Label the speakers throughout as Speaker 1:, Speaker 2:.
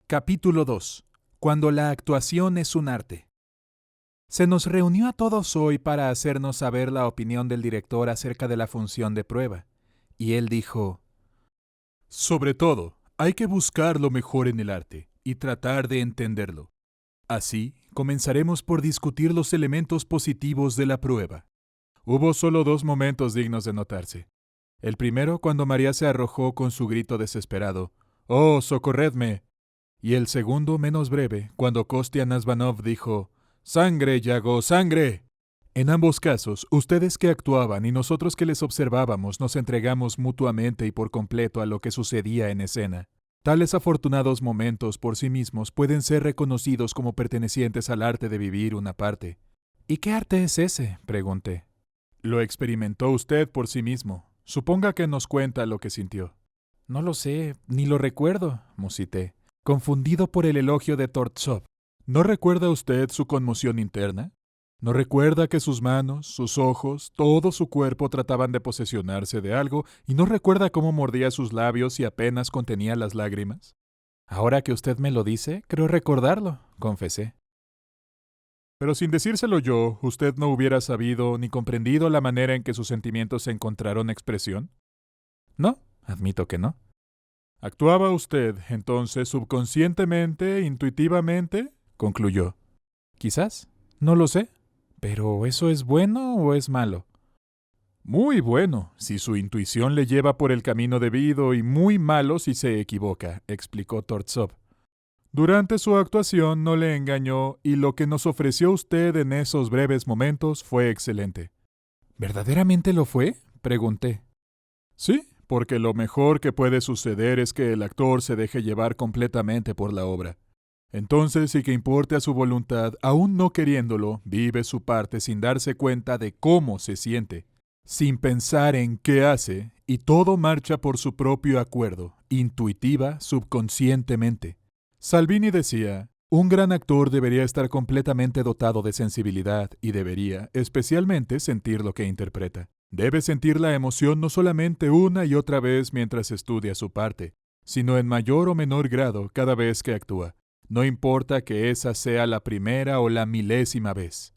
Speaker 1: Capítulo 2. Cuando la actuación es un arte. Se nos reunió a todos hoy para hacernos saber la opinión del director acerca de la función de prueba. Y él dijo: sobre todo, hay que buscar lo mejor en el arte y tratar de entenderlo. Así, comenzaremos por discutir los elementos positivos de la prueba. Hubo solo 2 momentos dignos de notarse. El primero, cuando María se arrojó con su grito desesperado: ¡Oh, socorredme! Y el segundo, menos breve, cuando Kostya Nazvanov dijo: ¡Sangre, Yago, sangre! En ambos casos, ustedes que actuaban y nosotros que les observábamos nos entregamos mutuamente y por completo a lo que sucedía en escena. Tales afortunados momentos por sí mismos pueden ser reconocidos como pertenecientes al arte de vivir una parte. ¿Y qué arte es ese?, pregunté. Lo experimentó usted por sí mismo. Suponga que nos cuenta lo que sintió. No lo sé, ni lo recuerdo, musité, confundido por el elogio de Tortsov. ¿No recuerda usted su conmoción interna? ¿No recuerda que sus manos, sus ojos, todo su cuerpo trataban de posesionarse de algo y no recuerda cómo mordía sus labios y apenas contenía las lágrimas? Ahora que usted me lo dice, creo recordarlo, confesé. Pero sin decírselo yo, ¿usted no hubiera sabido ni comprendido la manera en que sus sentimientos encontraron expresión? No, admito que no. ¿Actuaba usted, entonces, subconscientemente, intuitivamente?, concluyó. Quizás, no lo sé. ¿Pero eso es bueno o es malo? Muy bueno, si su intuición le lleva por el camino debido, y muy malo si se equivoca, explicó Tortsov. Durante su actuación no le engañó y lo que nos ofreció usted en esos breves momentos fue excelente. ¿Verdaderamente lo fue?, pregunté. Sí, porque lo mejor que puede suceder es que el actor se deje llevar completamente por la obra. Entonces, y que importe a su voluntad, aún no queriéndolo, vive su parte sin darse cuenta de cómo se siente, sin pensar en qué hace, y todo marcha por su propio acuerdo, intuitiva, subconscientemente. Salvini decía: un gran actor debería estar completamente dotado de sensibilidad y debería, especialmente, sentir lo que interpreta. Debe sentir la emoción no solamente una y otra vez mientras estudia su parte, sino en mayor o menor grado cada vez que actúa. No importa que esa sea la primera o la milésima vez.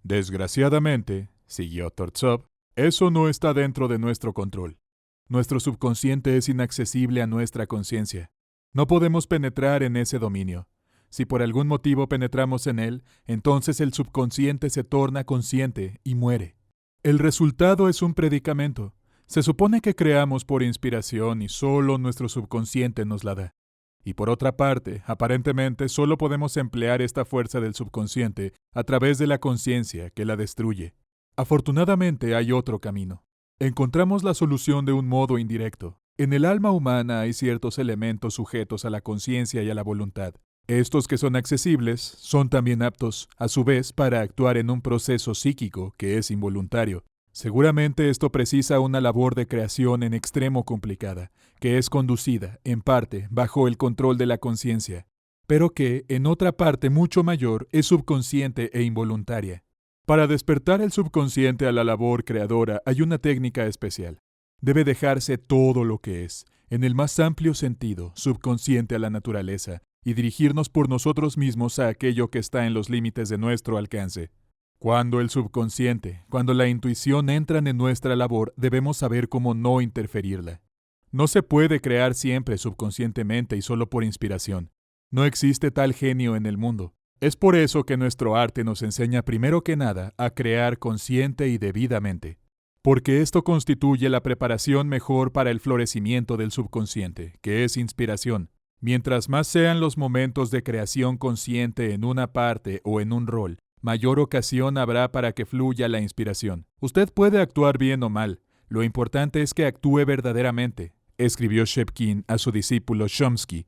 Speaker 1: Desgraciadamente, siguió Tortsov, eso no está dentro de nuestro control. Nuestro subconsciente es inaccesible a nuestra conciencia. No podemos penetrar en ese dominio. Si por algún motivo penetramos en él, entonces el subconsciente se torna consciente y muere. El resultado es un predicamento. Se supone que creamos por inspiración y solo nuestro subconsciente nos la da. Y por otra parte, aparentemente solo podemos emplear esta fuerza del subconsciente a través de la conciencia que la destruye. Afortunadamente hay otro camino. Encontramos la solución de un modo indirecto. En el alma humana hay ciertos elementos sujetos a la conciencia y a la voluntad. Estos que son accesibles son también aptos, a su vez, para actuar en un proceso psíquico que es involuntario. Seguramente esto precisa una labor de creación en extremo complicada, que es conducida, en parte, bajo el control de la conciencia, pero que, en otra parte mucho mayor, es subconsciente e involuntaria. Para despertar el subconsciente a la labor creadora hay una técnica especial. Debe dejarse todo lo que es, en el más amplio sentido, subconsciente a la naturaleza, y dirigirnos por nosotros mismos a aquello que está en los límites de nuestro alcance. Cuando el subconsciente, cuando la intuición entran en nuestra labor, debemos saber cómo no interferirla. No se puede crear siempre subconscientemente y solo por inspiración. No existe tal genio en el mundo. Es por eso que nuestro arte nos enseña primero que nada a crear consciente y debidamente. Porque esto constituye la preparación mejor para el florecimiento del subconsciente, que es inspiración. Mientras más sean los momentos de creación consciente en una parte o en un rol, mayor ocasión habrá para que fluya la inspiración. Usted puede actuar bien o mal. Lo importante es que actúe verdaderamente, escribió Shepkin a su discípulo Chomsky.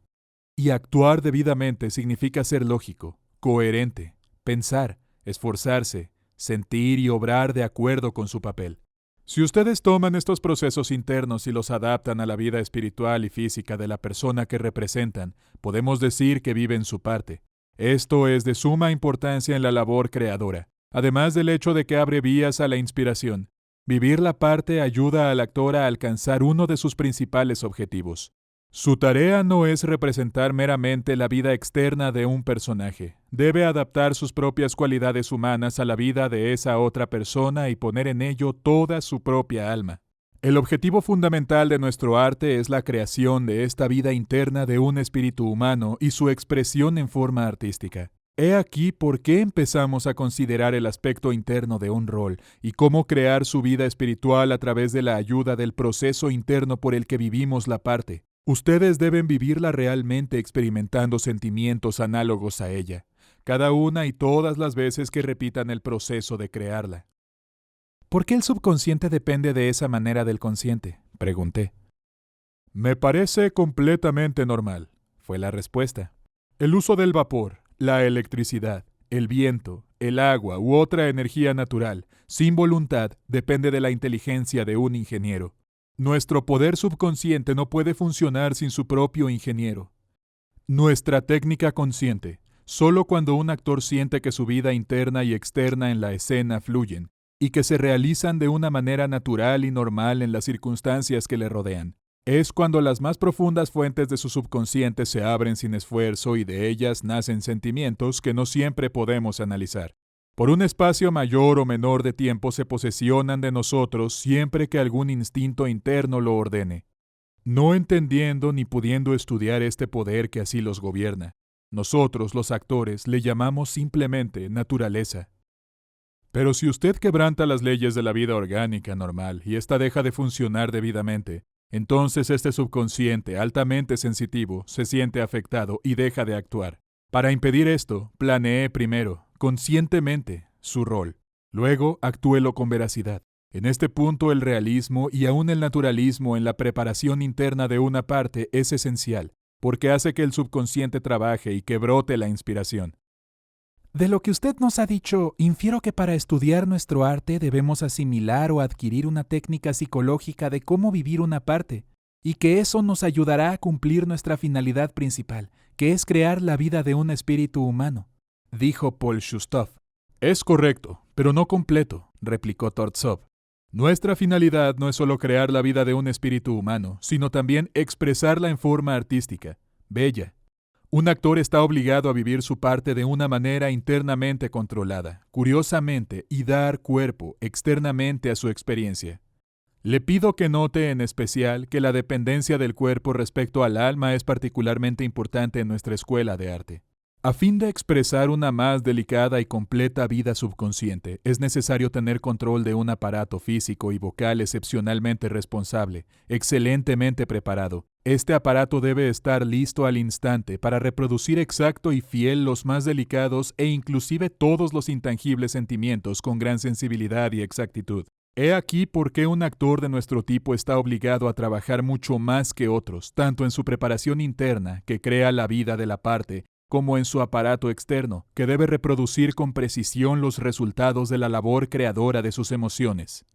Speaker 1: Y actuar debidamente significa ser lógico, coherente, pensar, esforzarse, sentir y obrar de acuerdo con su papel. Si ustedes toman estos procesos internos y los adaptan a la vida espiritual y física de la persona que representan, podemos decir que viven su parte. Esto es de suma importancia en la labor creadora, además del hecho de que abre vías a la inspiración. Vivir la parte ayuda al actor a alcanzar uno de sus principales objetivos. Su tarea no es representar meramente la vida externa de un personaje. Debe adaptar sus propias cualidades humanas a la vida de esa otra persona y poner en ello toda su propia alma. El objetivo fundamental de nuestro arte es la creación de esta vida interna de un espíritu humano y su expresión en forma artística. He aquí por qué empezamos a considerar el aspecto interno de un rol y cómo crear su vida espiritual a través de la ayuda del proceso interno por el que vivimos la parte. Ustedes deben vivirla realmente experimentando sentimientos análogos a ella, cada una y todas las veces que repitan el proceso de crearla. ¿Por qué el subconsciente depende de esa manera del consciente?, pregunté. Me parece completamente normal, fue la respuesta. El uso del vapor, la electricidad, el viento, el agua u otra energía natural, sin voluntad, depende de la inteligencia de un ingeniero. Nuestro poder subconsciente no puede funcionar sin su propio ingeniero. Nuestra técnica consciente, solo cuando un actor siente que su vida interna y externa en la escena fluyen, y que se realizan de una manera natural y normal en las circunstancias que le rodean. Es cuando las más profundas fuentes de su subconsciente se abren sin esfuerzo y de ellas nacen sentimientos que no siempre podemos analizar. Por un espacio mayor o menor de tiempo se posesionan de nosotros siempre que algún instinto interno lo ordene. No entendiendo ni pudiendo estudiar este poder que así los gobierna, nosotros, los actores, le llamamos simplemente naturaleza. Pero si usted quebranta las leyes de la vida orgánica normal y ésta deja de funcionar debidamente, entonces este subconsciente altamente sensitivo se siente afectado y deja de actuar. Para impedir esto, planeé primero, conscientemente, su rol. Luego, actúelo con veracidad. En este punto el realismo y aún el naturalismo en la preparación interna de una parte es esencial, porque hace que el subconsciente trabaje y que brote la inspiración. De lo que usted nos ha dicho, infiero que para estudiar nuestro arte debemos asimilar o adquirir una técnica psicológica de cómo vivir una parte, y que eso nos ayudará a cumplir nuestra finalidad principal, que es crear la vida de un espíritu humano, dijo Paul Shustov. Es correcto, pero no completo, replicó Tortsov. Nuestra finalidad no es solo crear la vida de un espíritu humano, sino también expresarla en forma artística, bella. Un actor está obligado a vivir su parte de una manera internamente controlada, curiosamente, y dar cuerpo externamente a su experiencia. Le pido que note en especial que la dependencia del cuerpo respecto al alma es particularmente importante en nuestra escuela de arte. A fin de expresar una más delicada y completa vida subconsciente, es necesario tener control de un aparato físico y vocal excepcionalmente responsable, excelentemente preparado. Este aparato debe estar listo al instante para reproducir exacto y fiel los más delicados e inclusive todos los intangibles sentimientos con gran sensibilidad y exactitud. He aquí por qué un actor de nuestro tipo está obligado a trabajar mucho más que otros, tanto en su preparación interna, que crea la vida de la parte, como en su aparato externo, que debe reproducir con precisión los resultados de la labor creadora de sus emociones.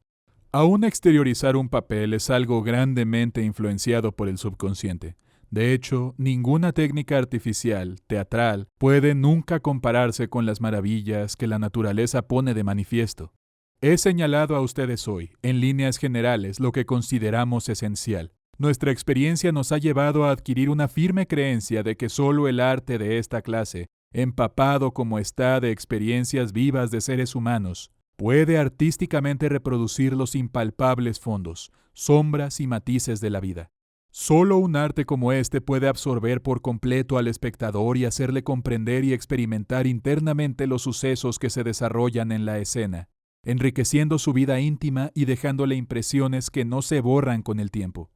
Speaker 1: Aún exteriorizar un papel es algo grandemente influenciado por el subconsciente. De hecho, ninguna técnica artificial, teatral, puede nunca compararse con las maravillas que la naturaleza pone de manifiesto. He señalado a ustedes hoy, en líneas generales, lo que consideramos esencial. Nuestra experiencia nos ha llevado a adquirir una firme creencia de que solo el arte de esta clase, empapado como está de experiencias vivas de seres humanos, puede artísticamente reproducir los impalpables fondos, sombras y matices de la vida. Solo un arte como este puede absorber por completo al espectador y hacerle comprender y experimentar internamente los sucesos que se desarrollan en la escena, enriqueciendo su vida íntima y dejándole impresiones que no se borran con el tiempo.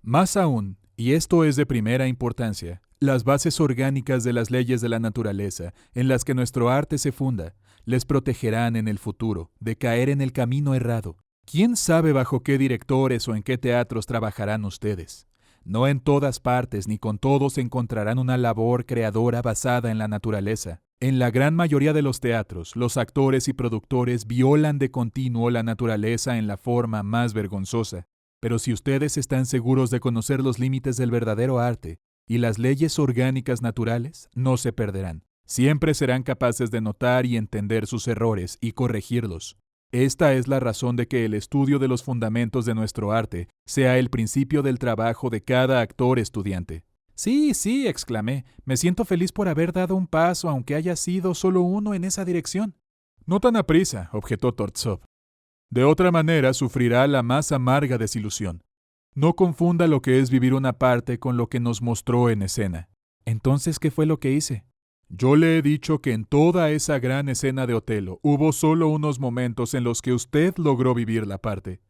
Speaker 1: Más aún, y esto es de primera importancia, las bases orgánicas de las leyes de la naturaleza, en las que nuestro arte se funda, les protegerán en el futuro de caer en el camino errado. ¿Quién sabe bajo qué directores o en qué teatros trabajarán ustedes? No en todas partes ni con todos encontrarán una labor creadora basada en la naturaleza. En la gran mayoría de los teatros, los actores y productores violan de continuo la naturaleza en la forma más vergonzosa. Pero si ustedes están seguros de conocer los límites del verdadero arte y las leyes orgánicas naturales, no se perderán. Siempre serán capaces de notar y entender sus errores y corregirlos. Esta es la razón de que el estudio de los fundamentos de nuestro arte sea el principio del trabajo de cada actor estudiante. Sí, sí, exclamé. Me siento feliz por haber dado un paso, aunque haya sido solo uno en esa dirección. No tan aprisa, objetó Tortsov. De otra manera sufrirá la más amarga desilusión. No confunda lo que es vivir una parte con lo que nos mostró en escena. Entonces, ¿qué fue lo que hice? Yo le he dicho que en toda esa gran escena de Otelo hubo solo unos momentos en los que usted logró vivir la parte.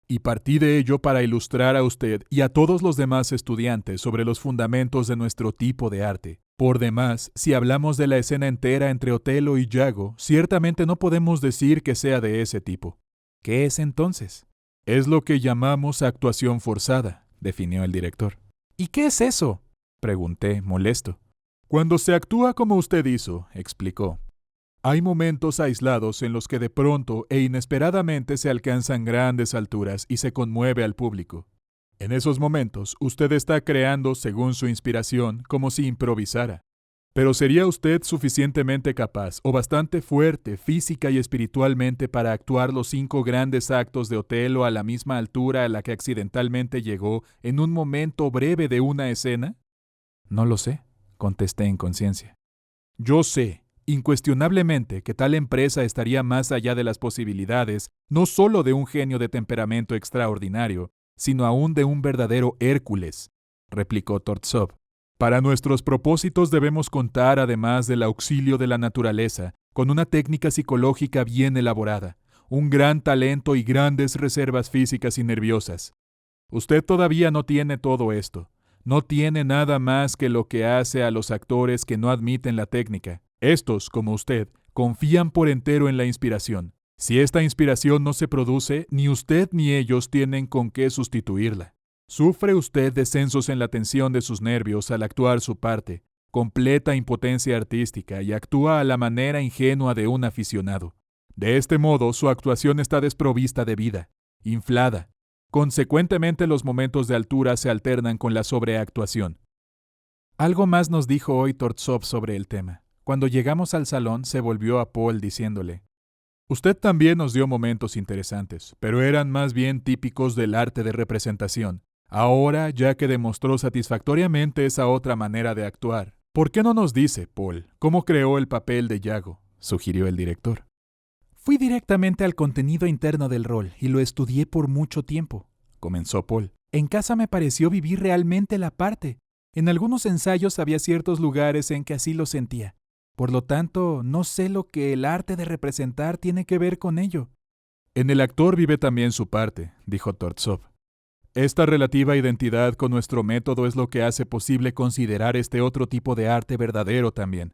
Speaker 1: Y partí de ello para ilustrar a usted y a todos los demás estudiantes sobre los fundamentos de nuestro tipo de arte. Por demás, si hablamos de la escena entera entre Otelo y Yago, ciertamente no podemos decir que sea de ese tipo. ¿Qué es entonces? Es lo que llamamos actuación forzada, definió el director. ¿Y qué es eso?, pregunté, molesto. Cuando se actúa como usted hizo, explicó. Hay momentos aislados en los que de pronto e inesperadamente se alcanzan grandes alturas y se conmueve al público. En esos momentos, usted está creando según su inspiración, como si improvisara. Pero ¿sería usted suficientemente capaz o bastante fuerte física y espiritualmente para actuar los 5 grandes actos de Otelo a la misma altura a la que accidentalmente llegó en un momento breve de una escena? No lo sé, contesté en conciencia. Yo sé, incuestionablemente, que tal empresa estaría más allá de las posibilidades no solo de un genio de temperamento extraordinario, sino aún de un verdadero Hércules, replicó Tortsov. Para nuestros propósitos debemos contar, además del auxilio de la naturaleza, con una técnica psicológica bien elaborada, un gran talento y grandes reservas físicas y nerviosas. Usted todavía no tiene todo esto. No tiene nada más que lo que hace a los actores que no admiten la técnica. Estos, como usted, confían por entero en la inspiración. Si esta inspiración no se produce, ni usted ni ellos tienen con qué sustituirla. Sufre usted descensos en la tensión de sus nervios al actuar su parte, completa impotencia artística y actúa a la manera ingenua de un aficionado. De este modo, su actuación está desprovista de vida, inflada. Consecuentemente, los momentos de altura se alternan con la sobreactuación. Algo más nos dijo hoy Tortsov sobre el tema. Cuando llegamos al salón, se volvió a Paul diciéndole: «Usted también nos dio momentos interesantes, pero eran más bien típicos del arte de representación. Ahora, ya que demostró satisfactoriamente esa otra manera de actuar, ¿por qué no nos dice, Paul, cómo creó el papel de Yago?», sugirió el director. Fui directamente al contenido interno del rol y lo estudié por mucho tiempo, comenzó Paul. En casa me pareció vivir realmente la parte. En algunos ensayos había ciertos lugares en que así lo sentía. Por lo tanto, no sé lo que el arte de representar tiene que ver con ello. En el actor vive también su parte, dijo Tortsov. Esta relativa identidad con nuestro método es lo que hace posible considerar este otro tipo de arte verdadero también.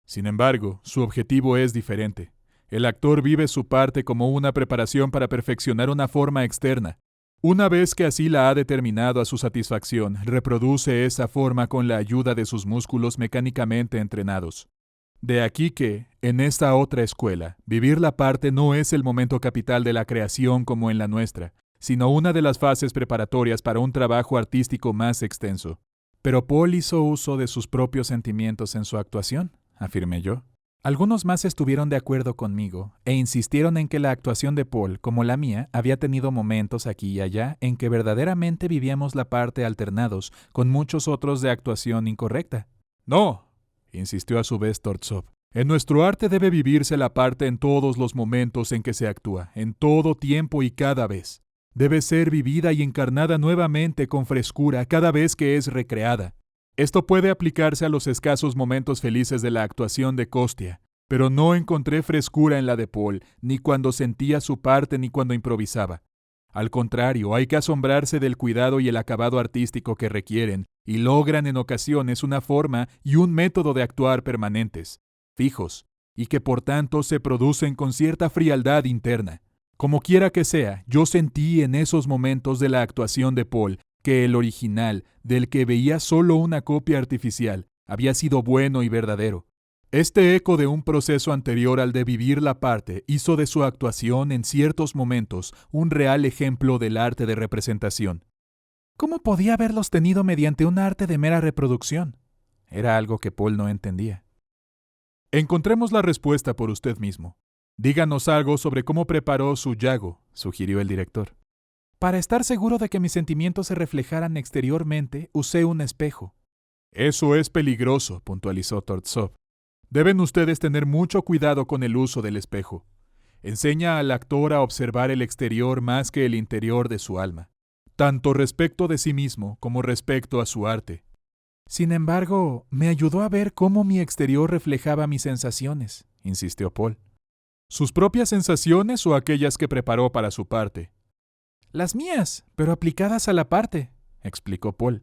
Speaker 1: Sin embargo, su objetivo es diferente. El actor vive su parte como una preparación para perfeccionar una forma externa. Una vez que así la ha determinado a su satisfacción, reproduce esa forma con la ayuda de sus músculos mecánicamente entrenados. De aquí que, en esta otra escuela, vivir la parte no es el momento capital de la creación como en la nuestra, sino una de las fases preparatorias para un trabajo artístico más extenso. Pero Paul hizo uso de sus propios sentimientos en su actuación, afirmé yo. Algunos más estuvieron de acuerdo conmigo e insistieron en que la actuación de Paul, como la mía, había tenido momentos aquí y allá en que verdaderamente vivíamos la parte alternados, con muchos otros de actuación incorrecta. «No», insistió a su vez Tortsov. «En nuestro arte debe vivirse la parte en todos los momentos en que se actúa, en todo tiempo y cada vez. Debe ser vivida y encarnada nuevamente con frescura cada vez que es recreada. Esto puede aplicarse a los escasos momentos felices de la actuación de Kostia, pero no encontré frescura en la de Paul, ni cuando sentía su parte ni cuando improvisaba. Al contrario, hay que asombrarse del cuidado y el acabado artístico que requieren, y logran en ocasiones una forma y un método de actuar permanentes, fijos, y que por tanto se producen con cierta frialdad interna. Como quiera que sea, yo sentí en esos momentos de la actuación de Paul que el original, del que veía solo una copia artificial, había sido bueno y verdadero. Este eco de un proceso anterior al de vivir la parte hizo de su actuación en ciertos momentos un real ejemplo del arte de representación. ¿Cómo podía haberlos tenido mediante un arte de mera reproducción? Era algo que Paul no entendía. Encontremos la respuesta por usted mismo. Díganos algo sobre cómo preparó su yago, sugirió el director. Para estar seguro de que mis sentimientos se reflejaran exteriormente, usé un espejo. Eso es peligroso, puntualizó Tortsov. Deben ustedes tener mucho cuidado con el uso del espejo. Enseña al actor a observar el exterior más que el interior de su alma, tanto respecto de sí mismo como respecto a su arte. Sin embargo, me ayudó a ver cómo mi exterior reflejaba mis sensaciones, insistió Paul. ¿Sus propias sensaciones o aquellas que preparó para su parte? Las mías, pero aplicadas a la parte, explicó Paul.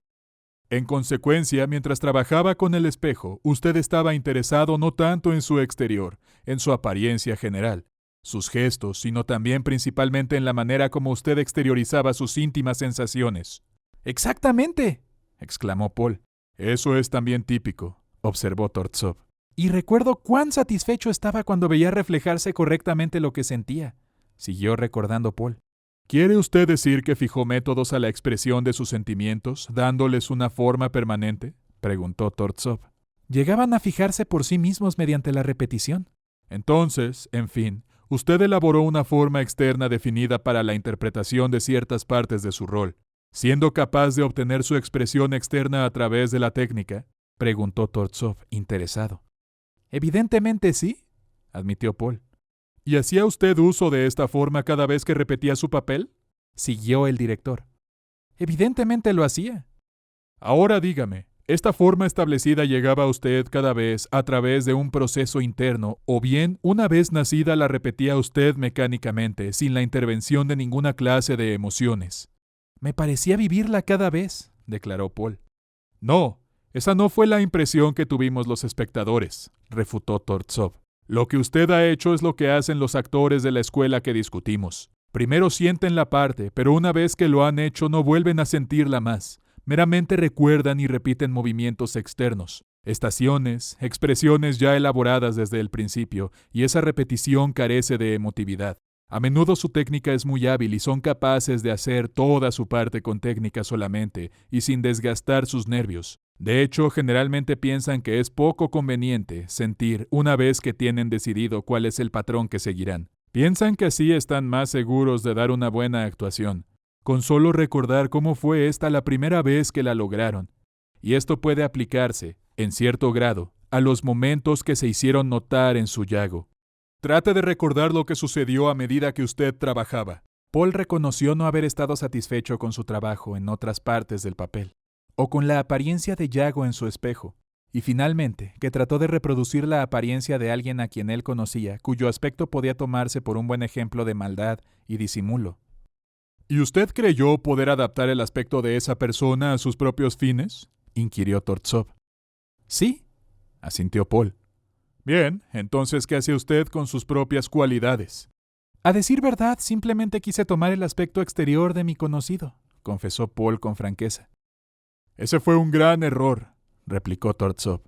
Speaker 1: En consecuencia, mientras trabajaba con el espejo, usted estaba interesado no tanto en su exterior, en su apariencia general, sus gestos, sino también principalmente en la manera como usted exteriorizaba sus íntimas sensaciones. ¡Exactamente!, exclamó Paul. Eso es también típico, observó Tortsov. Y recuerdo cuán satisfecho estaba cuando veía reflejarse correctamente lo que sentía, siguió recordando Paul. ¿Quiere usted decir que fijó métodos a la expresión de sus sentimientos, dándoles una forma permanente?, preguntó Tortsov. Llegaban a fijarse por sí mismos mediante la repetición. Entonces, en fin, usted elaboró una forma externa definida para la interpretación de ciertas partes de su rol, siendo capaz de obtener su expresión externa a través de la técnica, preguntó Tortsov, interesado. Evidentemente sí, admitió Paul. ¿Y hacía usted uso de esta forma cada vez que repetía su papel?, siguió el director. Evidentemente lo hacía. Ahora dígame, ¿esta forma establecida llegaba a usted cada vez a través de un proceso interno o bien una vez nacida la repetía usted mecánicamente sin la intervención de ninguna clase de emociones? Me parecía vivirla cada vez, declaró Paul. No, esa no fue la impresión que tuvimos los espectadores, refutó Tortsov. Lo que usted ha hecho es lo que hacen los actores de la escuela que discutimos. Primero sienten la parte, pero una vez que lo han hecho no vuelven a sentirla más. Meramente recuerdan y repiten movimientos externos, estaciones, expresiones ya elaboradas desde el principio, y esa repetición carece de emotividad. A menudo su técnica es muy hábil y son capaces de hacer toda su parte con técnica solamente y sin desgastar sus nervios. De hecho, generalmente piensan que es poco conveniente sentir una vez que tienen decidido cuál es el patrón que seguirán. Piensan que así están más seguros de dar una buena actuación, con solo recordar cómo fue esta la primera vez que la lograron. Y esto puede aplicarse, en cierto grado, a los momentos que se hicieron notar en su yago. Trate de recordar lo que sucedió a medida que usted trabajaba. Paul reconoció no haber estado satisfecho con su trabajo en otras partes del papel, o con la apariencia de yago en su espejo, y finalmente que trató de reproducir la apariencia de alguien a quien él conocía, cuyo aspecto podía tomarse por un buen ejemplo de maldad y disimulo. ¿Y usted creyó poder adaptar el aspecto de esa persona a sus propios fines?, inquirió Tortsov. Sí, asintió Paul. Bien, entonces, ¿qué hace usted con sus propias cualidades? A decir verdad, simplemente quise tomar el aspecto exterior de mi conocido, confesó Paul con franqueza. Ese fue un gran error, replicó Tortsov.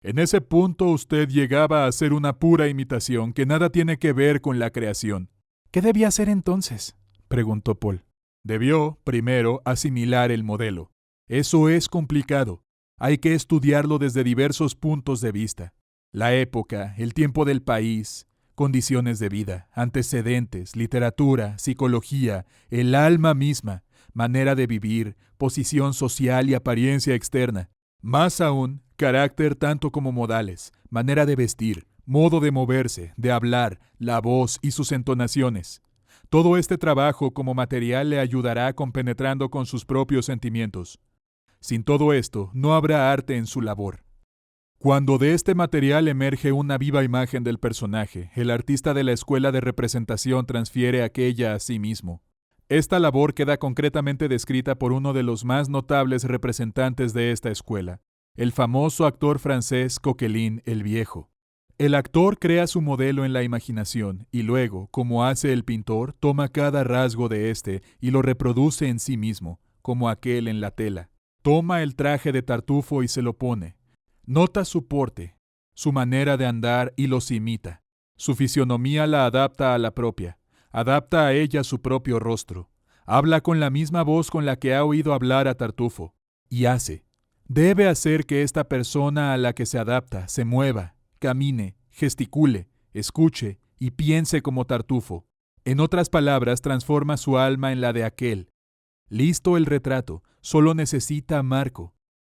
Speaker 1: En ese punto usted llegaba a hacer una pura imitación que nada tiene que ver con la creación. ¿Qué debía hacer entonces?, preguntó Paul. Debió, primero, asimilar el modelo. Eso es complicado. Hay que estudiarlo desde diversos puntos de vista. La época, el tiempo del país, condiciones de vida, antecedentes, literatura, psicología, el alma misma, manera de vivir, posición social y apariencia externa. Más aún, carácter tanto como modales, manera de vestir, modo de moverse, de hablar, la voz y sus entonaciones. Todo este trabajo como material le ayudará compenetrando con sus propios sentimientos. Sin todo esto, no habrá arte en su labor. Cuando de este material emerge una viva imagen del personaje, el artista de la escuela de representación transfiere aquella a sí mismo. Esta labor queda concretamente descrita por uno de los más notables representantes de esta escuela, el famoso actor francés Coquelin el Viejo. El actor crea su modelo en la imaginación y luego, como hace el pintor, toma cada rasgo de éste y lo reproduce en sí mismo, como aquel en la tela. Toma el traje de Tartufo y se lo pone. Nota su porte, su manera de andar y los imita. Su fisionomía la adapta a la propia, adapta a ella su propio rostro. Habla con la misma voz con la que ha oído hablar a Tartufo. Y hace. Debe hacer que esta persona a la que se adapta se mueva, camine, gesticule, escuche y piense como Tartufo. En otras palabras, transforma su alma en la de aquel. Listo el retrato, solo necesita marco.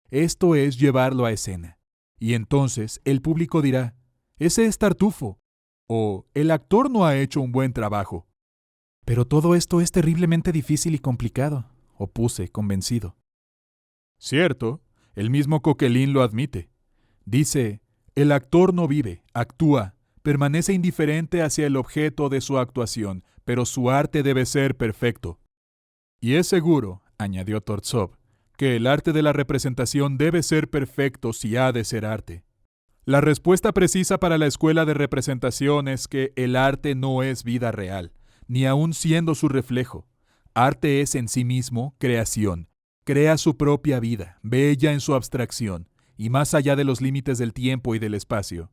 Speaker 1: Esto es llevarlo a escena. Y entonces el público dirá, «Ese es Tartufo», o «El actor no ha hecho un buen trabajo». Pero todo esto es terriblemente difícil y complicado, opuse, convencido. Cierto, el mismo Coquelin lo admite. Dice, el actor no vive, actúa, permanece indiferente hacia el objeto de su actuación, pero su arte debe ser perfecto. Y es seguro, añadió Tortsov, que el arte de la representación debe ser perfecto si ha de ser arte. La respuesta precisa para la escuela de representación es que el arte no es vida real, ni aun siendo su reflejo. Arte es en sí mismo creación. Crea su propia vida, bella en su abstracción, y más allá de los límites del tiempo y del espacio.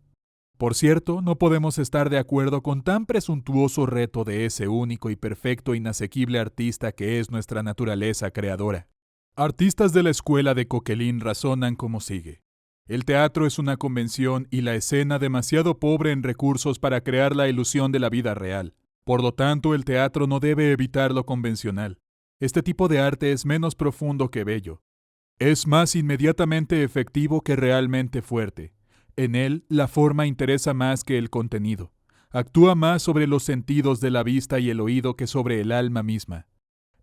Speaker 1: Por cierto, no podemos estar de acuerdo con tan presuntuoso reto de ese único y perfecto inasequible artista que es nuestra naturaleza creadora. Artistas de la escuela de Coquelin razonan como sigue. El teatro es una convención y la escena demasiado pobre en recursos para crear la ilusión de la vida real. Por lo tanto, el teatro no debe evitar lo convencional. Este tipo de arte es menos profundo que bello. Es más inmediatamente efectivo que realmente fuerte. En él, la forma interesa más que el contenido. Actúa más sobre los sentidos de la vista y el oído que sobre el alma misma.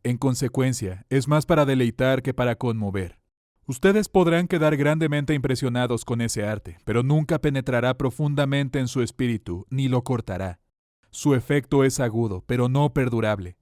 Speaker 1: En consecuencia, es más para deleitar que para conmover. Ustedes podrán quedar grandemente impresionados con ese arte, pero nunca penetrará profundamente en su espíritu, ni lo cortará. Su efecto es agudo, pero no perdurable.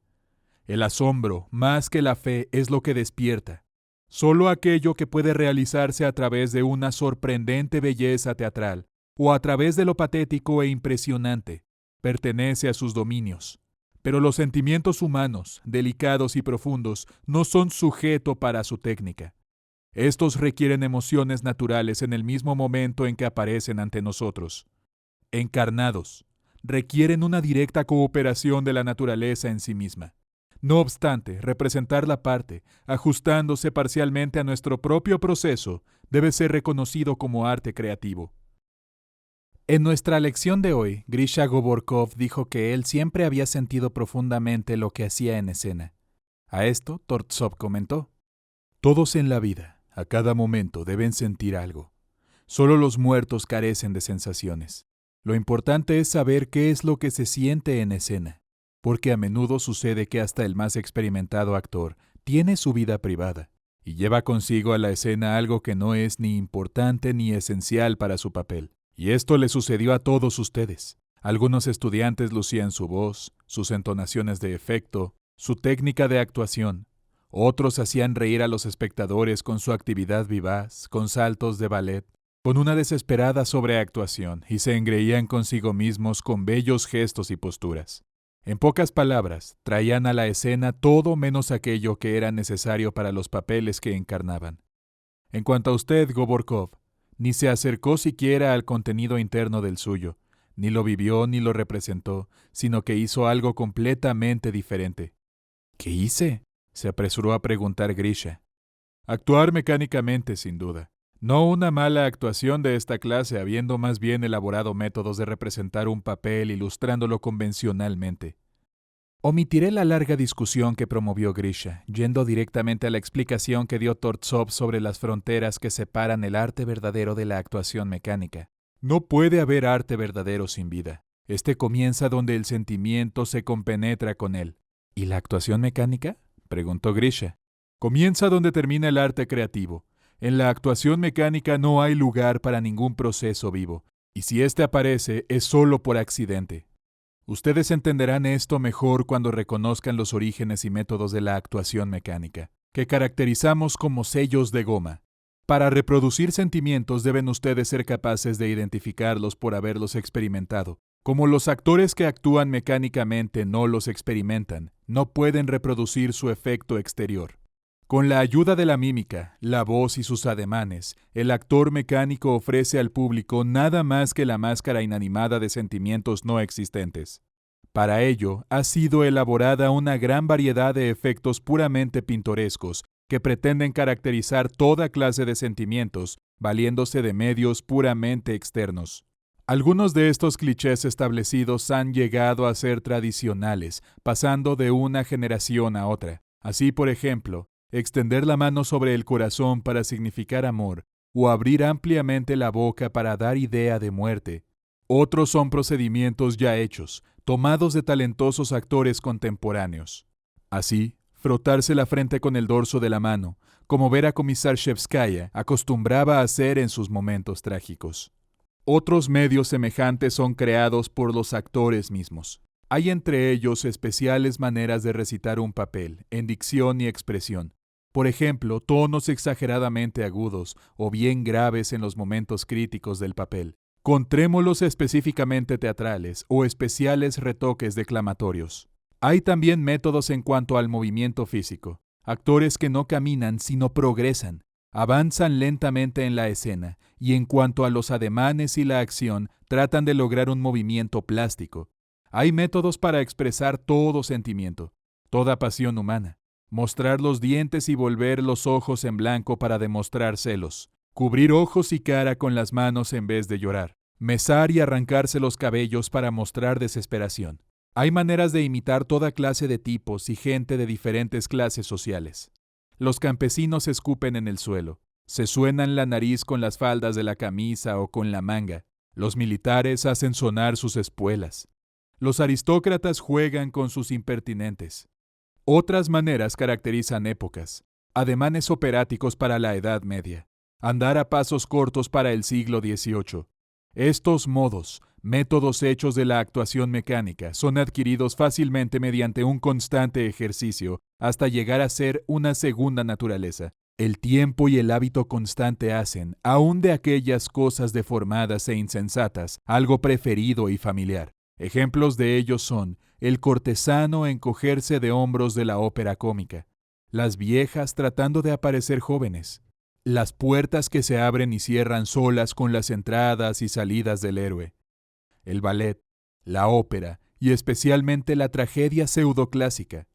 Speaker 1: El asombro, más que la fe, es lo que despierta. Solo aquello que puede realizarse a través de una sorprendente belleza teatral, o a través de lo patético e impresionante, pertenece a sus dominios. Pero los sentimientos humanos, delicados y profundos, no son sujeto para su técnica. Estos requieren emociones naturales en el mismo momento en que aparecen ante nosotros. Encarnados, requieren una directa cooperación de la naturaleza en sí misma. No obstante, representar la parte, ajustándose parcialmente a nuestro propio proceso, debe ser reconocido como arte creativo. En nuestra lección de hoy, Grisha Goborkov dijo que él siempre había sentido profundamente lo que hacía en escena. A esto, Tortsov comentó: «Todos en la vida, a cada momento, deben sentir algo. Solo los muertos carecen de sensaciones. Lo importante es saber qué es lo que se siente en escena, porque a menudo sucede que hasta el más experimentado actor tiene su vida privada y lleva consigo a la escena algo que no es ni importante ni esencial para su papel. Y esto le sucedió a todos ustedes. Algunos estudiantes lucían su voz, sus entonaciones de efecto, su técnica de actuación. Otros hacían reír a los espectadores con su actividad vivaz, con saltos de ballet, con una desesperada sobreactuación, y se engreían consigo mismos con bellos gestos y posturas. En pocas palabras, traían a la escena todo menos aquello que era necesario para los papeles que encarnaban. En cuanto a usted, Goborkov, ni se acercó siquiera al contenido interno del suyo, ni lo vivió ni lo representó, sino que hizo algo completamente diferente. ¿Qué hice?, se apresuró a preguntar Grisha. Actuar mecánicamente, sin duda. No una mala actuación de esta clase, habiendo más bien elaborado métodos de representar un papel ilustrándolo convencionalmente. Omitiré la larga discusión que promovió Grisha, yendo directamente a la explicación que dio Tortsov sobre las fronteras que separan el arte verdadero de la actuación mecánica. No puede haber arte verdadero sin vida. Este comienza donde el sentimiento se compenetra con él. ¿Y la actuación mecánica?, preguntó Grisha. Comienza donde termina el arte creativo. En la actuación mecánica no hay lugar para ningún proceso vivo, y si éste aparece es solo por accidente. Ustedes entenderán esto mejor cuando reconozcan los orígenes y métodos de la actuación mecánica, que caracterizamos como sellos de goma. Para reproducir sentimientos deben ustedes ser capaces de identificarlos por haberlos experimentado. Como los actores que actúan mecánicamente no los experimentan, no pueden reproducir su efecto exterior. Con la ayuda de la mímica, la voz y sus ademanes, el actor mecánico ofrece al público nada más que la máscara inanimada de sentimientos no existentes. Para ello, ha sido elaborada una gran variedad de efectos puramente pintorescos que pretenden caracterizar toda clase de sentimientos, valiéndose de medios puramente externos. Algunos de estos clichés establecidos han llegado a ser tradicionales, pasando de una generación a otra. Así, por ejemplo, extender la mano sobre el corazón para significar amor, o abrir ampliamente la boca para dar idea de muerte. Otros son procedimientos ya hechos, tomados de talentosos actores contemporáneos. Así, frotarse la frente con el dorso de la mano, como Vera Komisarshevskaya acostumbraba a hacer en sus momentos trágicos. Otros medios semejantes son creados por los actores mismos. Hay entre ellos especiales maneras de recitar un papel, en dicción y expresión. Por ejemplo, tonos exageradamente agudos o bien graves en los momentos críticos del papel, con trémolos específicamente teatrales o especiales retoques declamatorios. Hay también métodos en cuanto al movimiento físico. Actores que no caminan sino progresan, avanzan lentamente en la escena y en cuanto a los ademanes y la acción tratan de lograr un movimiento plástico. Hay métodos para expresar todo sentimiento, toda pasión humana. Mostrar los dientes y volver los ojos en blanco para demostrar celos. Cubrir ojos y cara con las manos en vez de llorar. Mesar y arrancarse los cabellos para mostrar desesperación. Hay maneras de imitar toda clase de tipos y gente de diferentes clases sociales. Los campesinos escupen en el suelo. Se suenan la nariz con las faldas de la camisa o con la manga. Los militares hacen sonar sus espuelas. Los aristócratas juegan con sus impertinentes. Otras maneras caracterizan épocas. Ademanes operáticos para la Edad Media. Andar a pasos cortos para el siglo XVIII. Estos modos, métodos hechos de la actuación mecánica, son adquiridos fácilmente mediante un constante ejercicio hasta llegar a ser una segunda naturaleza. El tiempo y el hábito constante hacen, aun de aquellas cosas deformadas e insensatas, algo preferido y familiar. Ejemplos de ellos son el cortesano encogerse de hombros de la ópera cómica, las viejas tratando de aparecer jóvenes, las puertas que se abren y cierran solas con las entradas y salidas del héroe, el ballet, la ópera y especialmente la tragedia pseudoclásica.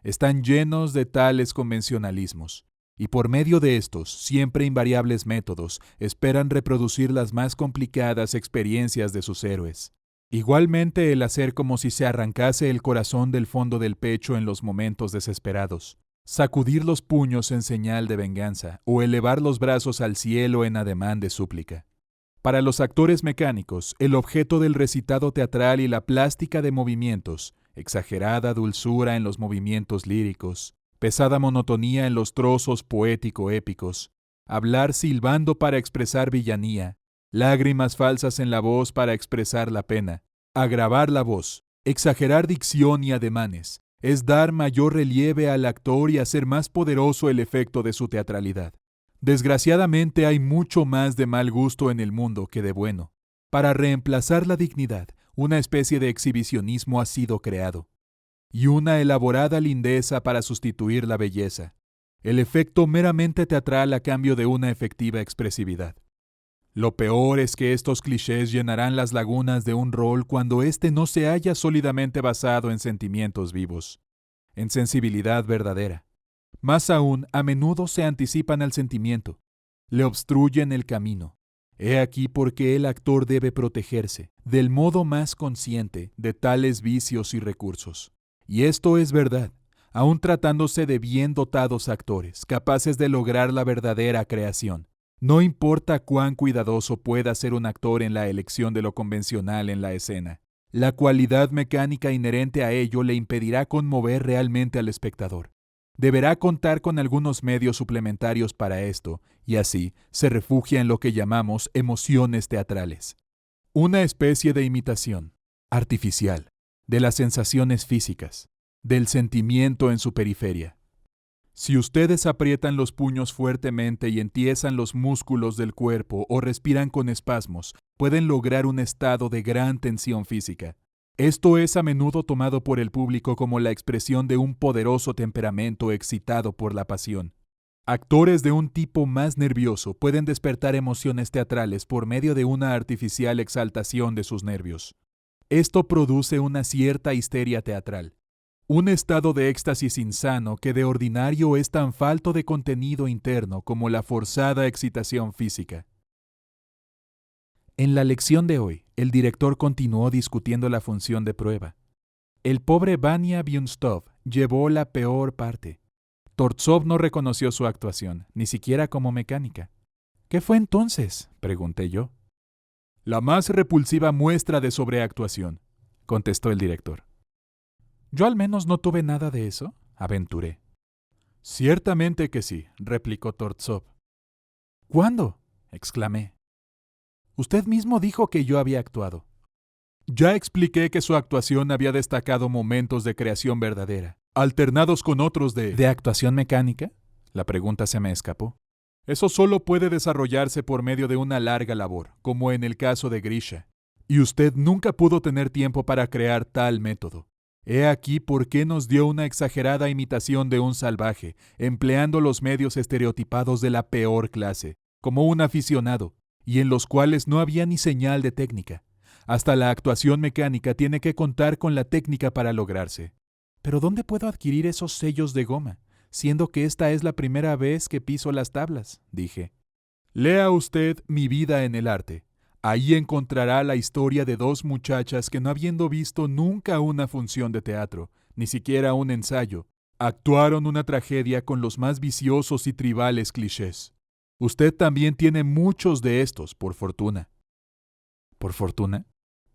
Speaker 1: Están llenos de tales convencionalismos, y por medio de estos, siempre invariables métodos, esperan reproducir las más complicadas experiencias de sus héroes. Igualmente el hacer como si se arrancase el corazón del fondo del pecho en los momentos desesperados, sacudir los puños en señal de venganza o elevar los brazos al cielo en ademán de súplica. Para los actores mecánicos, el objeto del recitado teatral y la plástica de movimientos, exagerada dulzura en los movimientos líricos, pesada monotonía en los trozos poético-épicos, hablar silbando para expresar villanía, lágrimas falsas en la voz para expresar la pena, agravar la voz, exagerar dicción y ademanes, es dar mayor relieve al actor y hacer más poderoso el efecto de su teatralidad. Desgraciadamente hay mucho más de mal gusto en el mundo que de bueno. Para reemplazar la dignidad, una especie de exhibicionismo ha sido creado, y una elaborada lindeza para sustituir la belleza, el efecto meramente teatral a cambio de una efectiva expresividad. Lo peor es que estos clichés llenarán las lagunas de un rol cuando éste no se haya sólidamente basado en sentimientos vivos, en sensibilidad verdadera. Más aún, a menudo se anticipan al sentimiento, le obstruyen el camino. He aquí por qué el actor debe protegerse, del modo más consciente, de tales vicios y recursos. Y esto es verdad, aun tratándose de bien dotados actores, capaces de lograr la verdadera creación. No importa cuán cuidadoso pueda ser un actor en la elección de lo convencional en la escena. La cualidad mecánica inherente a ello le impedirá conmover realmente al espectador. Deberá contar con algunos medios suplementarios para esto, y así se refugia en lo que llamamos emociones teatrales. Una especie de imitación, artificial, de las sensaciones físicas, del sentimiento en su periferia. Si ustedes aprietan los puños fuertemente y entiezan los músculos del cuerpo o respiran con espasmos, pueden lograr un estado de gran tensión física. Esto es a menudo tomado por el público como la expresión de un poderoso temperamento excitado por la pasión. Actores de un tipo más nervioso pueden despertar emociones teatrales por medio de una artificial exaltación de sus nervios. Esto produce una cierta histeria teatral. Un estado de éxtasis insano que de ordinario es tan falto de contenido interno como la forzada excitación física. En la lección de hoy, el director continuó discutiendo la función de prueba. El pobre Vania Byunstov llevó la peor parte. Tortsov no reconoció su actuación, ni siquiera como mecánica. ¿Qué fue entonces?, pregunté yo. La más repulsiva muestra de sobreactuación, contestó el director. Yo al menos no tuve nada de eso, aventuré. Ciertamente que sí, replicó Tortsov. ¿Cuándo?, exclamé. Usted mismo dijo que yo había actuado. Ya expliqué que su actuación había destacado momentos de creación verdadera, alternados con otros ¿De actuación mecánica? La pregunta se me escapó. Eso solo puede desarrollarse por medio de una larga labor, como en el caso de Grisha. Y usted nunca pudo tener tiempo para crear tal método. He aquí por qué nos dio una exagerada imitación de un salvaje, empleando los medios estereotipados de la peor clase, como un aficionado, y en los cuales no había ni señal de técnica. Hasta la actuación mecánica tiene que contar con la técnica para lograrse. ¿Pero dónde puedo adquirir esos sellos de goma, siendo que esta es la primera vez que piso las tablas?, dije. Lea usted Mi vida en el arte. Ahí encontrará la historia de dos muchachas que, no habiendo visto nunca una función de teatro, ni siquiera un ensayo, actuaron una tragedia con los más viciosos y tribales clichés. Usted también tiene muchos de estos, por fortuna. ¿Por fortuna?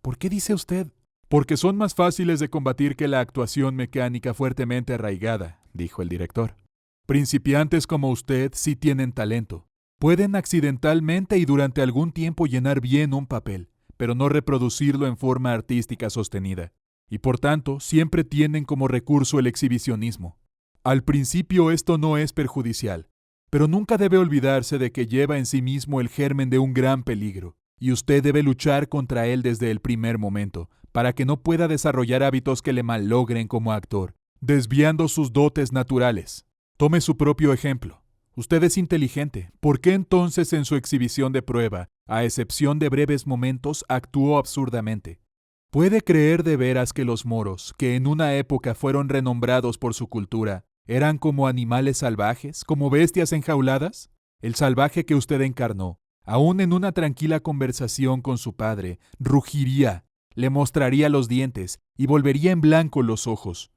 Speaker 1: ¿Por qué dice usted? Porque son más fáciles de combatir que la actuación mecánica fuertemente arraigada, dijo el director. Principiantes como usted sí tienen talento. Pueden accidentalmente y durante algún tiempo llenar bien un papel, pero no reproducirlo en forma artística sostenida. Y por tanto, siempre tienen como recurso el exhibicionismo. Al principio esto no es perjudicial, pero nunca debe olvidarse de que lleva en sí mismo el germen de un gran peligro, y usted debe luchar contra él desde el primer momento, para que no pueda desarrollar hábitos que le malogren como actor, desviando sus dotes naturales. Tome su propio ejemplo. Usted es inteligente. ¿Por qué entonces en su exhibición de prueba, a excepción de breves momentos, actuó absurdamente? ¿Puede creer de veras que los moros, que en una época fueron renombrados por su cultura, eran como animales salvajes, como bestias enjauladas? El salvaje que usted encarnó, aún en una tranquila conversación con su padre, rugiría, le mostraría los dientes y volvería en blanco los ojos.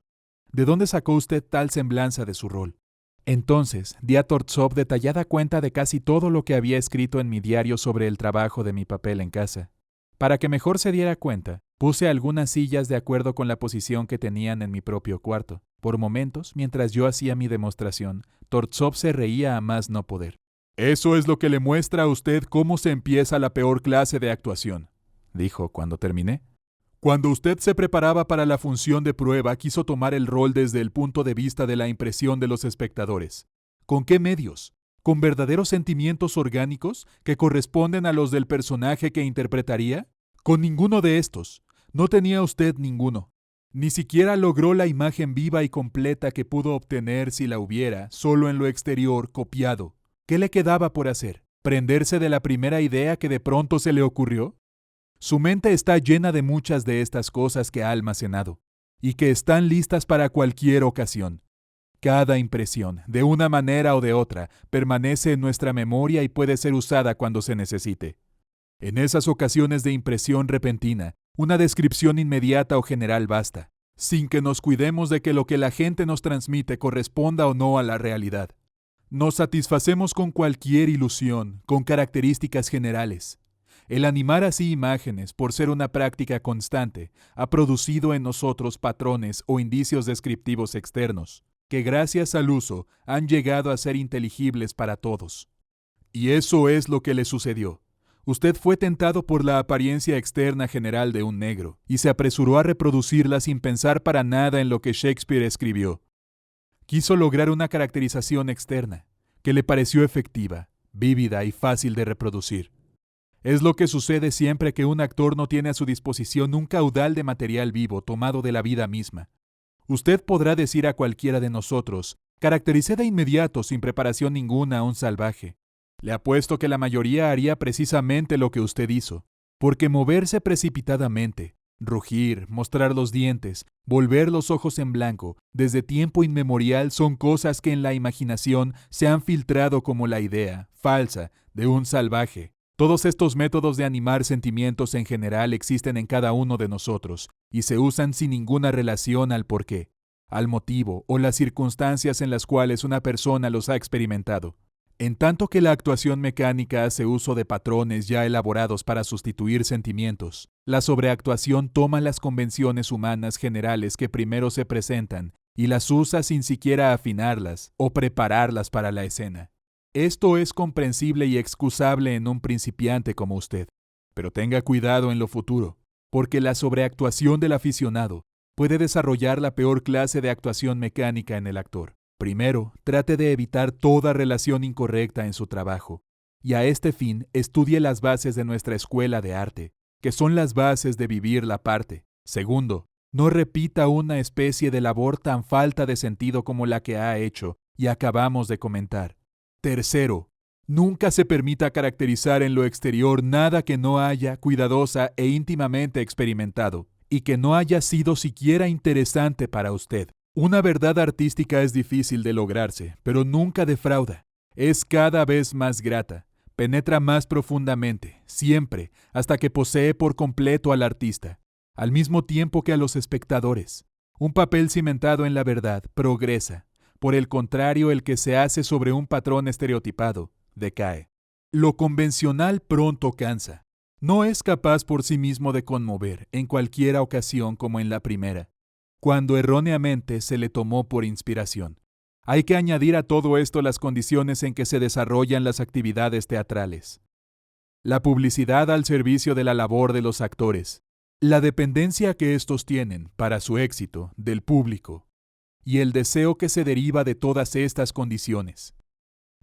Speaker 1: ¿De dónde sacó usted tal semblanza de su rol? Entonces di a Tortsov detallada cuenta de casi todo lo que había escrito en mi diario sobre el trabajo de mi papel en casa. Para que mejor se diera cuenta, puse algunas sillas de acuerdo con la posición que tenían en mi propio cuarto. Por momentos, mientras yo hacía mi demostración, Tortsov se reía a más no poder. «Eso es lo que le muestra a usted cómo se empieza la peor clase de actuación», dijo cuando terminé. Cuando usted se preparaba para la función de prueba, quiso tomar el rol desde el punto de vista de la impresión de los espectadores. ¿Con qué medios? ¿Con verdaderos sentimientos orgánicos que corresponden a los del personaje que interpretaría? Con ninguno de estos. No tenía usted ninguno. Ni siquiera logró la imagen viva y completa que pudo obtener si la hubiera, solo en lo exterior, copiado. ¿Qué le quedaba por hacer? ¿Prenderse de la primera idea que de pronto se le ocurrió? Su mente está llena de muchas de estas cosas que ha almacenado, y que están listas para cualquier ocasión. Cada impresión, de una manera o de otra, permanece en nuestra memoria y puede ser usada cuando se necesite. En esas ocasiones de impresión repentina, una descripción inmediata o general basta, sin que nos cuidemos de que lo que la gente nos transmite corresponda o no a la realidad. Nos satisfacemos con cualquier ilusión, con características generales. El animar así imágenes, por ser una práctica constante, ha producido en nosotros patrones o indicios descriptivos externos, que gracias al uso han llegado a ser inteligibles para todos. Y eso es lo que le sucedió. Usted fue tentado por la apariencia externa general de un negro, y se apresuró a reproducirla sin pensar para nada en lo que Shakespeare escribió. Quiso lograr una caracterización externa, que le pareció efectiva, vívida y fácil de reproducir. Es lo que sucede siempre que un actor no tiene a su disposición un caudal de material vivo tomado de la vida misma. Usted podrá decir a cualquiera de nosotros, caractericé de inmediato, sin preparación ninguna, a un salvaje. Le apuesto que la mayoría haría precisamente lo que usted hizo, porque moverse precipitadamente, rugir, mostrar los dientes, volver los ojos en blanco, desde tiempo inmemorial son cosas que en la imaginación se han filtrado como la idea, falsa, de un salvaje, Todos estos métodos de animar sentimientos en general existen en cada uno de nosotros y se usan sin ninguna relación al porqué, al motivo o las circunstancias en las cuales una persona los ha experimentado. En tanto que la actuación mecánica hace uso de patrones ya elaborados para sustituir sentimientos, la sobreactuación toma las convenciones humanas generales que primero se presentan y las usa sin siquiera afinarlas o prepararlas para la escena. Esto es comprensible y excusable en un principiante como usted, pero tenga cuidado en lo futuro, porque la sobreactuación del aficionado puede desarrollar la peor clase de actuación mecánica en el actor. Primero, trate de evitar toda relación incorrecta en su trabajo, y a este fin estudie las bases de nuestra escuela de arte, que son las bases de vivir la parte. Segundo, no repita una especie de labor tan falta de sentido como la que ha hecho y acabamos de comentar. Tercero, nunca se permita caracterizar en lo exterior nada que no haya cuidadosa e íntimamente experimentado, y que no haya sido siquiera interesante para usted. Una verdad artística es difícil de lograrse, pero nunca defrauda. Es cada vez más grata, penetra más profundamente, siempre, hasta que posee por completo al artista, al mismo tiempo que a los espectadores. Un papel cimentado en la verdad progresa. Por el contrario, el que se hace sobre un patrón estereotipado decae. Lo convencional pronto cansa. No es capaz por sí mismo de conmover, en cualquiera ocasión como en la primera, cuando erróneamente se le tomó por inspiración. Hay que añadir a todo esto las condiciones en que se desarrollan las actividades teatrales. La publicidad al servicio de la labor de los actores, la dependencia que éstos tienen, para su éxito, del público, y el deseo que se deriva de todas estas condiciones,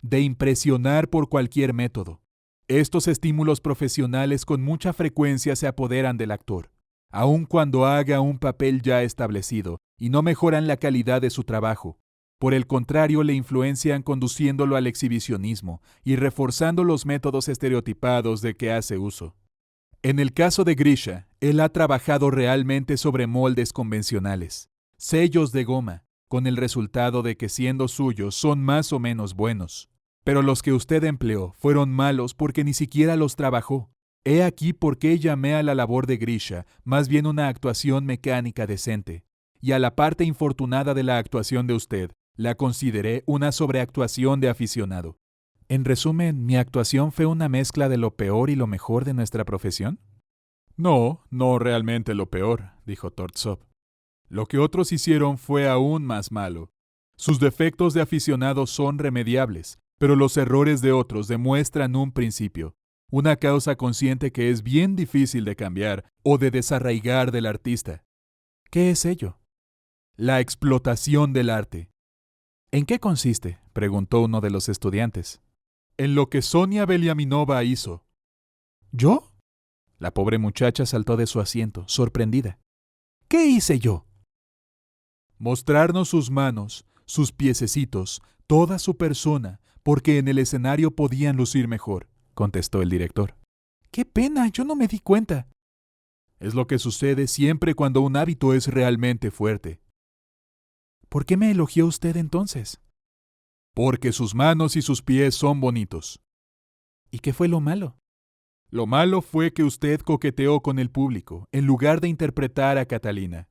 Speaker 1: de impresionar por cualquier método. Estos estímulos profesionales con mucha frecuencia se apoderan del actor, aun cuando haga un papel ya establecido, y no mejoran la calidad de su trabajo. Por el contrario, le influencian conduciéndolo al exhibicionismo y reforzando los métodos estereotipados de que hace uso. En el caso de Grisha, él ha trabajado realmente sobre moldes convencionales, sellos de goma, con el resultado de que siendo suyos son más o menos buenos. Pero los que usted empleó fueron malos porque ni siquiera los trabajó. He aquí por qué llamé a la labor de Grisha más bien una actuación mecánica decente, y a la parte infortunada de la actuación de usted la consideré una sobreactuación de aficionado. En resumen, ¿mi actuación fue una mezcla de lo peor y lo mejor de nuestra profesión? No realmente lo peor, dijo Tortsov. Lo que otros hicieron fue aún más malo. Sus defectos de aficionado son remediables, pero los errores de otros demuestran un principio, una causa consciente que es bien difícil de cambiar o de desarraigar del artista. ¿Qué es ello? La explotación del arte. ¿En qué consiste?, preguntó uno de los estudiantes. En lo que Sonia Veliaminova hizo. ¿Yo? La pobre muchacha saltó de su asiento, sorprendida. ¿Qué hice yo? Mostrarnos sus manos, sus piececitos, toda su persona, porque en el escenario podían lucir mejor, contestó el director. ¡Qué pena! Yo no me di cuenta. Es lo que sucede siempre cuando un hábito es realmente fuerte. ¿Por qué me elogió usted entonces? Porque sus manos y sus pies son bonitos. ¿Y qué fue lo malo? Lo malo fue que usted coqueteó con el público, en lugar de interpretar a Catalina.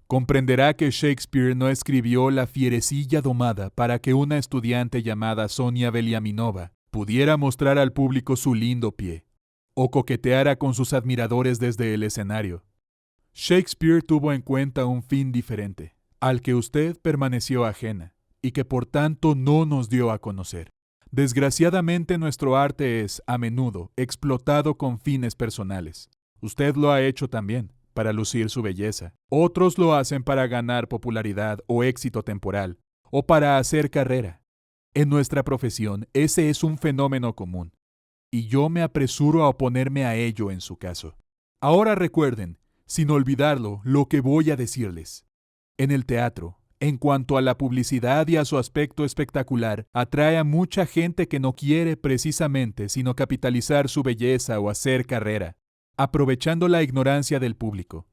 Speaker 1: Comprenderá que Shakespeare no escribió La fierecilla domada para que una estudiante llamada Sonia Veliaminova pudiera mostrar al público su lindo pie, o coqueteara con sus admiradores desde el escenario. Shakespeare tuvo en cuenta un fin diferente, al que usted permaneció ajena, y que por tanto no nos dio a conocer. Desgraciadamente nuestro arte es, a menudo, explotado con fines personales. Usted lo ha hecho también, para lucir su belleza. Otros lo hacen para ganar popularidad o éxito temporal, o para hacer carrera. En nuestra profesión, ese es un fenómeno común, y yo me apresuro a oponerme a ello en su caso. Ahora recuerden, sin olvidarlo, lo que voy a decirles. En el teatro, en cuanto a la publicidad y a su aspecto espectacular, atrae a mucha gente que no quiere precisamente sino capitalizar su belleza o hacer carrera, aprovechando la ignorancia del público.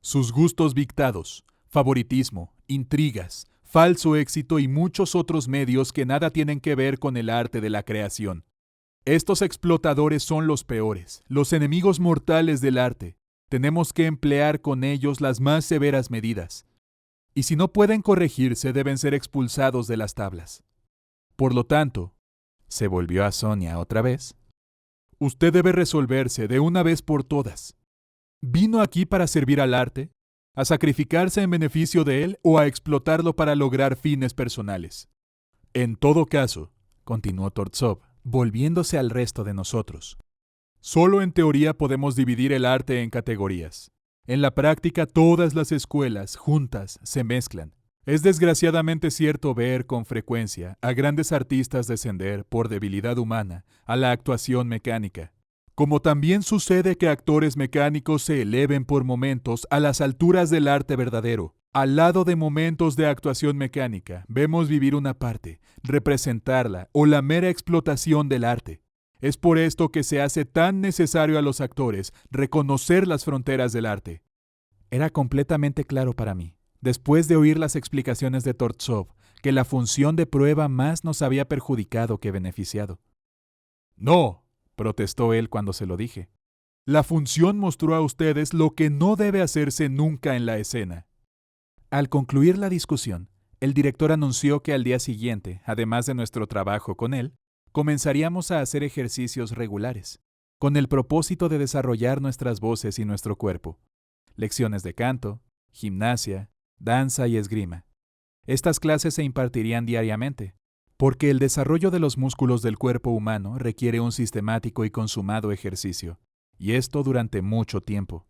Speaker 1: Sus gustos dictados, favoritismo, intrigas, falso éxito y muchos otros medios que nada tienen que ver con el arte de la creación. Estos explotadores son los peores, los enemigos mortales del arte. Tenemos que emplear con ellos las más severas medidas. Y si no pueden corregirse, deben ser expulsados de las tablas. Por lo tanto, se volvió a Sonia otra vez. Usted debe resolverse de una vez por todas. ¿Vino aquí para servir al arte? ¿A sacrificarse en beneficio de él o a explotarlo para lograr fines personales? En todo caso, continuó Tortsov, volviéndose al resto de nosotros, solo en teoría podemos dividir el arte en categorías. En la práctica, todas las escuelas, juntas, se mezclan. Es desgraciadamente cierto ver con frecuencia a grandes artistas descender, por debilidad humana, a la actuación mecánica. Como también sucede que actores mecánicos se eleven por momentos a las alturas del arte verdadero. Al lado de momentos de actuación mecánica, vemos vivir una parte, representarla o la mera explotación del arte. Es por esto que se hace tan necesario a los actores reconocer las fronteras del arte. Era completamente claro para mí, después de oír las explicaciones de Tortsov, que la función de prueba más nos había perjudicado que beneficiado. No, protestó él cuando se lo dije. La función mostró a ustedes lo que no debe hacerse nunca en la escena. Al concluir la discusión, el director anunció que al día siguiente, además de nuestro trabajo con él, comenzaríamos a hacer ejercicios regulares, con el propósito de desarrollar nuestras voces y nuestro cuerpo. Lecciones de canto, gimnasia, danza y esgrima. Estas clases se impartirían diariamente, porque el desarrollo de los músculos del cuerpo humano requiere un sistemático y consumado ejercicio, y esto durante mucho tiempo.